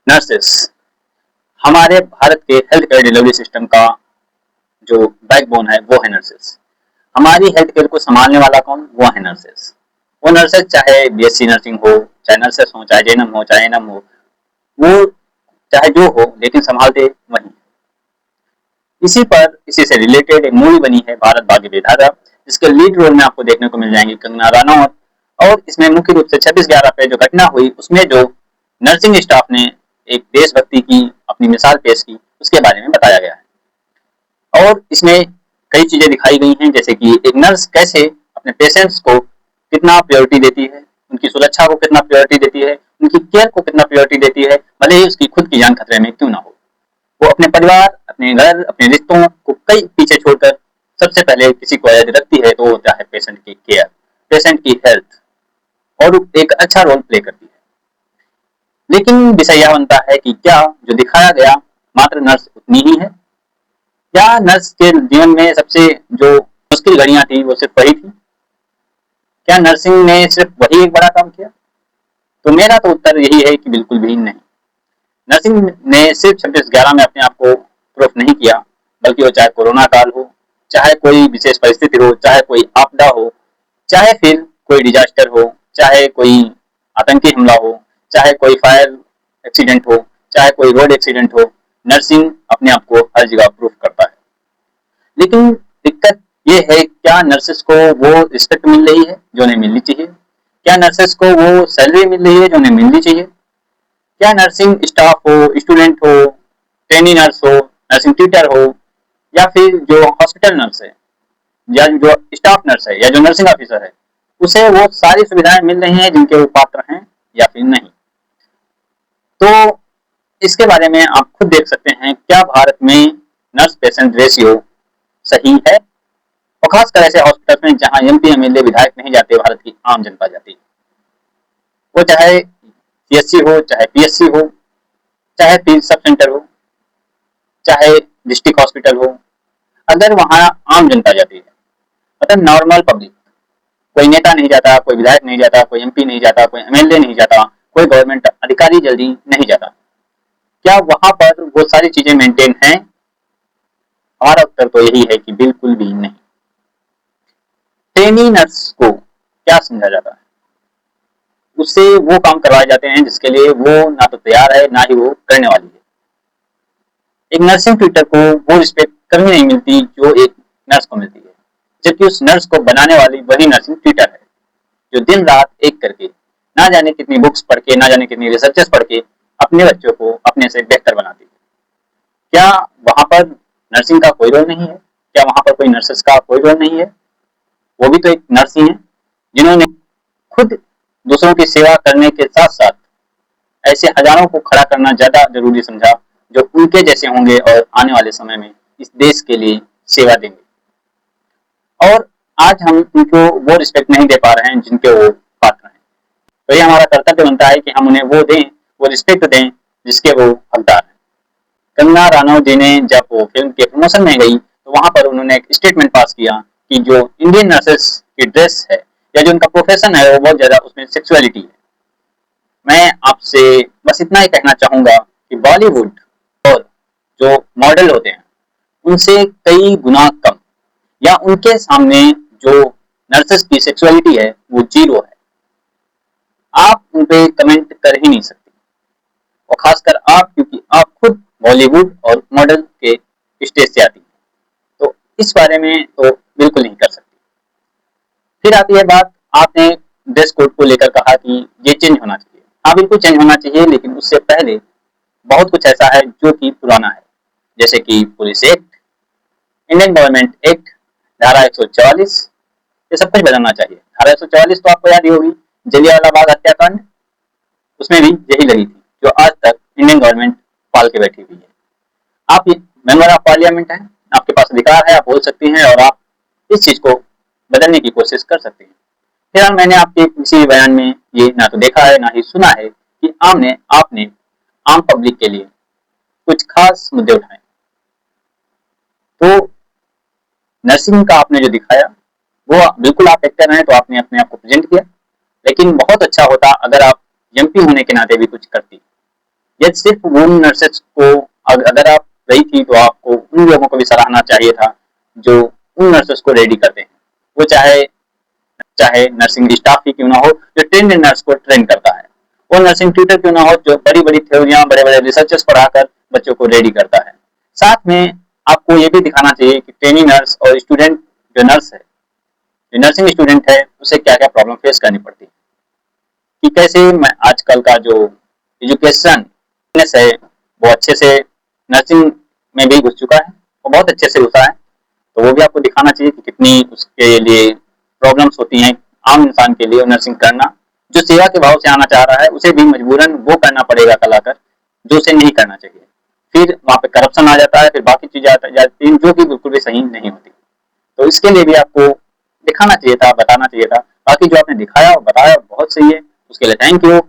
Nurses हमारे भारत के health care delivery system का जो बैकबोन है वो है नर्सेस। हमारी हेल्थ केयर को संभालने वाला कौन? वो है नर्सेस। वो नर्सेस चाहे बीएससी नर्सिंग हो, चाहे नर्सेस हो, चाहे जेएनएम हो, चाहे एएनएम हो, वो चाहे जो हो, लेकिन संभालते वही। इसी से रिलेटेड एक मूवी बनी है भारत भाग्य विधाता, जिसके लीड रोल में आपको देखने को मिल जाएंगी कंगना रनौत। और इसमें मुख्य रूप से 26/11 पे जो घटना हुई उसमें जो नर्सिंग स्टाफ ने एक देशभक्ति की अपनी मिसाल पेश की, उसके बारे में बताया गया है। और इसमें कई चीजें दिखाई गई हैं, जैसे कि एक नर्स कैसे अपने पेशेंट्स को कितना प्रायोरिटी देती है, उनकी सुरक्षा को कितना प्रायोरिटी देती है, उनकी केयर को कितना प्रायोरिटी देती है, भले ही उसकी खुद की जान खतरे में क्यों ना हो। वो अपने परिवार, अपने घर, अपने रिश्तों को कई पीछे छोड़कर सबसे पहले किसी को याद रखती है, तो वो होता है पेशेंट की केयर, पेशेंट की हेल्थ, और एक अच्छा रोल प्ले करती है। लेकिन विषय यह बनता है कि क्या जो दिखाया गया मात्र नर्स उतनी ही है, या नर्स के जीवन में सबसे जो मुश्किल घड़ियां थी वो सिर्फ वही थी? क्या नर्सिंग ने सिर्फ वही एक बड़ा काम किया? तो मेरा तो उत्तर यही है कि बिल्कुल भी नहीं। नर्सिंग ने सिर्फ 26/11 में अपने आप को प्रूफ नहीं किया, बल्कि वो चाहे कोरोना काल हो, चाहे कोई विशेष परिस्थिति हो, चाहे कोई आपदा हो, चाहे फिर कोई डिजास्टर हो, चाहे कोई आतंकी हमला हो, चाहे कोई फायर एक्सीडेंट हो, चाहे कोई रोड एक्सीडेंट हो, नर्सिंग अपने आप को हर जगह प्रूफ करता है। लेकिन दिक्कत ये है, क्या नर्सेस को वो रिस्पेक्ट मिल रही है जो उन्हें मिलनी चाहिए? क्या नर्सेस को वो सैलरी मिल रही है जो उन्हें मिलनी चाहिए? क्या नर्सिंग स्टाफ हो, स्टूडेंट हो, ट्रेनी नर्स हो, नर्सिंग टीचर हो, या फिर जो हॉस्पिटल नर्स है, या जो स्टाफ नर्स है, या जो नर्सिंग ऑफिसर है, उसे वो सारी सुविधाएं मिल रही हैं जिनके वो पात्र हैं, या फिर नहीं? तो इसके बारे में आप खुद देख सकते हैं, क्या भारत में नर्स पेशेंट रेशियो सही है? और खासकर ऐसे हॉस्पिटल में जहां एमपी एमएलए विधायक नहीं जाते, भारत की आम जनता जाती है। वो चाहे सीएससी हो, चाहे पीएससी हो, चाहे फिर सब सेंटर हो, चाहे डिस्ट्रिक्ट हॉस्पिटल हो, अगर वहां आम जनता जाती है, मतलब नॉर्मल पब्लिक, कोई नेता नहीं जाता, कोई विधायक नहीं जाता, कोई एमपी नहीं जाता, कोई एमएलए नहीं जाता, कोई गवर्नमेंट अधिकारी जल्दी नहीं जाता, क्या वहां पर वो सारी चीजें मेंटेन हैं? हमारा उत्तर तो यही है कि बिल्कुल भी नहीं। ट्रेनी नर्स को क्या समझा जाता है? उससे वो काम करवाए जाते हैं जिसके लिए वो ना तो तैयार है, ना ही वो करने वाली है। एक नर्सिंग ट्यूटर को वो रिस्पेक्ट कभी नहीं मिलती जो एक नर्स को मिलती है, जबकि उस नर्स को बनाने वाली वही नर्सिंग ट्यूटर है, जो दिन रात एक करके ना जाने कितनी बुक्स पढ़ के, ना जाने कितनी रिसर्चेस पढ़ के अपने बच्चों को अपने से बेहतर बनाती है। क्या वहां पर नर्सिंग का कोई रोल नहीं है? क्या वहां पर कोई नर्सेस का कोई रोल नहीं है? वो भी तो एक नर्स ही है, जिन्होंने खुद दूसरों की सेवा करने के साथ साथ ऐसे हजारों को खड़ा करना ज्यादा जरूरी समझा, जो उनके जैसे होंगे और आने वाले समय में इस देश के लिए सेवा देंगे। और आज हम उनको वो रिस्पेक्ट नहीं दे पा रहे हैं जिनके वो पात्र हैं। तो ये हमारा कर्तव्य बनता है कि हम उन्हें वो दें, वो रिस्पेक्ट दें जिसके वो हकदार हैं। कंगना रनौत जी ने जब वो फिल्म के प्रमोशन में गई, तो वहां पर उन्होंने एक स्टेटमेंट पास किया कि जो इंडियन नर्सेस की ड्रेस है, या जो उनका प्रोफेशन है, वो बहुत ज्यादा उसमें सेक्सुअलिटी है। मैं आपसे बस इतना ही कहना चाहूंगा कि बॉलीवुड और जो मॉडल होते हैं उनसे कई गुना कम, या उनके सामने जो नर्सेस की सेक्सुअलिटी है वो जीरो है। आप उन पे कमेंट कर ही नहीं सकते, और खासकर आप, क्योंकि आप खुद बॉलीवुड और मॉडल के स्टेज से आती हैं, तो इस बारे में तो बिल्कुल नहीं कर सकती। फिर आती है बात, आपने ड्रेस कोड को लेकर कहा कि ये चेंज होना चाहिए। हाँ, बिल्कुल चेंज होना चाहिए, लेकिन उससे पहले बहुत कुछ ऐसा है जो कि पुराना है, जैसे कि police act, Indian government act, धारा 144, ये सब कुछ बदलना चाहिए। धारा 144 तो आपको याद ही होगी, जलियांवाला बाग हत्याकांड, उसमें भी यही लगी थी, जो आज तक इंडियन गवर्नमेंट पाल के बैठी हुई है। आप मेंबर ऑफ पार्लियामेंट हैं, आपके पास अधिकार है, आप बोल सकती हैं, और आप इस चीज को बदलने की कोशिश कर सकते हैं। फिलहाल मैंने आपके किसी बयान में ये ना तो देखा है, ना ही सुना है कि आपने आम पब्लिक के लिए कुछ खास मुद्दे उठाए। तो नर्सिंग का आपने जो दिखाया, वो बिल्कुल आप एक्टर हैं तो आपने अपने आप को प्रेजेंट किया, लेकिन बहुत अच्छा होता अगर आप एमपी होने के नाते भी कुछ करती। यदि सिर्फ उन नर्सेस को अगर आप रही थी तो आपको उन लोगों को भी सराहना चाहिए था जो उन नर्सेस को रेडी करते हैं। वो चाहे चाहे नर्सिंग स्टाफ ही क्यों ना हो जो ट्रेंड नर्स को ट्रेन करता है, वो नर्सिंग ट्यूटर क्यों ना हो जो बड़ी बड़ी थ्योरियां बड़े बड़े रिसर्चेस पढ़ाकर बच्चों को रेडी करता है। साथ में आपको ये भी दिखाना चाहिए कि ट्रेनिंग नर्स और स्टूडेंट जो नर्स है, जो नर्सिंग स्टूडेंट है, उसे क्या क्या प्रॉब्लम फेस करनी पड़ती है, कि कैसे मैं आजकल का जो एजुकेशन है वो अच्छे से नर्सिंग में भी घुस चुका है, वो बहुत अच्छे से घुसा है। तो वो भी आपको दिखाना चाहिए कि कितनी उसके लिए प्रॉब्लम्स होती हैं आम इंसान के लिए नर्सिंग करना। जो सेवा के भाव से आना चाह रहा है उसे भी मजबूरन वो करना पड़ेगा कल आकर जो उसे नहीं करना चाहिए। फिर वहाँ पे करप्शन आ जाता है, फिर बाकी चीजें आ जाती हैं जो कि बिल्कुल भी सही नहीं होती। तो इसके लिए भी आपको दिखाना चाहिए था, बताना चाहिए था। बाकी जो आपने दिखाया और बताया बहुत सही है, उसके लिए थैंक यू।